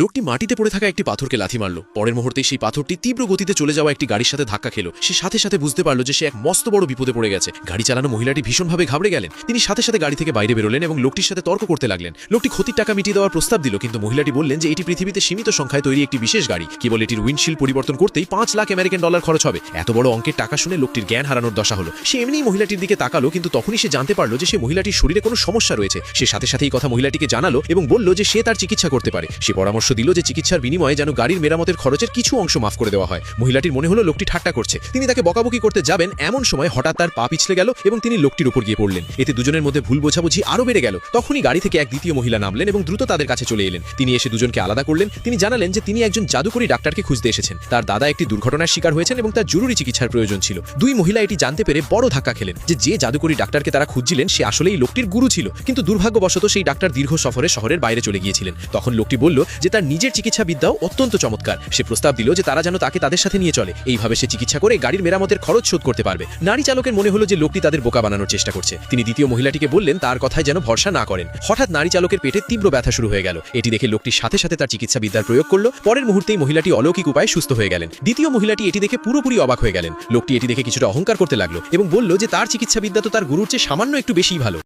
লোকটি মাটিতে পড়ে থাকা একটি পাথরকে লাথি মারল। পরের মুহূর্তে সেই পাথরটি তীব্র গতিতে চলে যাওয়া একটি গাড়ির সাথে ধাক্কা খেল। সে সাথে সাথে বুঝতে পারল যে সে এক মস্ত বড় বিপদে পড়ে গেছে। গাড়ি চালানো মহিলাটি ভীষণভাবে ঘাবড়ে গেলেন। তিনি সাথে সাথে গাড়ি থেকে বাইরে বেরোলেন এবং লোকটির সাথে তর্ক করতে লাগলেন। লোকটি ক্ষতির টাকা মিটিয়ে দেওয়ার প্রস্তাব দিল, কিন্তু মহিলাটি বললেন যে এটি পৃথিবীতে সীমিত সংখ্যায় তৈরি একটি বিশেষ গাড়ি, কেবল এটির উইন্ডশিল্ড পরিবর্তন করতেই 5 লাখ আমেরিকান ডলার খরচ হবে। এত বড় অঙ্কের টাকা শুনে লোকটির জ্ঞান হারানোর দশা হলো। সে এমনিই মহিলাটির দিকে তাকালো, কিন্তু তখনই সে জানতে পারলো যে সে মহিলাটির শরীরে কোনো সমস্যা রয়েছে। সে সাথে সাথে এই কথা মহিলাটিকে জানালো এবং বলল যে সে তার চিকিৎসা করতে পারে। সে পরামর্শ দিল যে চিকিৎসার বিনিময়ে যেন গাড়ির মেরামতের খরচের কিছু অংশ মাফ করে দেওয়া হয়। মহিলাটির মনে হলো লোকটি ঠাট্টা করছে। তিনি তাকে বকাবকি করতে যাবেন, এমন সময় হঠাৎ তার পা পিছলে গেল এবং তিনি লোকটির উপর গিয়ে পড়লেন। এতে দুজনের মধ্যে ভুল বোঝাবুঝি আরো বেড়ে গেল। তখনই গাড়ি থেকে এক দ্বিতীয় মহিলা নামলেন এবং দ্রুত তাদের কাছে চলে এলেন। তিনি এসে দুজনকে আলাদা করলেন। তিনি জানালেন যে তিনি একজন জাদুকরী ডাক্তারকে খুঁজতে এসেছেন। তার দাদা একটি দুর্ঘটনার শিকার হয়েছেন এবং তার জরুরি চিকিৎসার প্রয়োজন ছিল। দুই মহিলা এটি জানতে পেরে বড় ধাক্কা খেলেন যে জাদুকরী ডাক্তারকে তারা খুঁজছিলেন সে আসলেই লোকটির গুরু ছিল, কিন্তু দুর্ভাগ্যবশত সেই ডাক্তার দীর্ঘ সফরে শহরের বাইরে চলে গিয়েছিলেন। তখন লোকটি বলল যে তার নিজের চিকিৎসা বিদ্যাও অত্যন্ত চমৎকার। সে প্রস্তাব দিল যে তারা যেন তাকে তাদের সাথে নিয়ে চলে। এইভাবে সে চিকিৎসা করে গাড়ির মেরামতের খরচ শোধ করতে পারবে। নারী চালকের মনে হলো যে লোকটি তাদের বোকা বানানোর চেষ্টা করছে। তিনি দ্বিতীয় মহিলাটিকে বললেন তার কথায় যেন ভরসা না করেন। হঠাৎ নারী চালকের পেটে তীব্র ব্যথা শুরু হয়ে গেল। এটি দেখে লোকটির সাথে সাথে তার চিকিৎসা বিদ্যার প্রয়োগ করলো। পরের মুহূর্তেই মহিলাটি অলৌকিক উপায়ে সুস্থ হয়ে গেলেন। দ্বিতীয় মহিলাটি এটি দেখে পুরোপুরি অবাক হয়ে গেলেন। লোকটি এটি দেখে কিছুটা অহংকার করতে লাগলো এবং বলল যে তার চিকিৎসা বিদ্যা তো তার গুরুর চেয়ে সামান্য একটু বেশিই ভালো।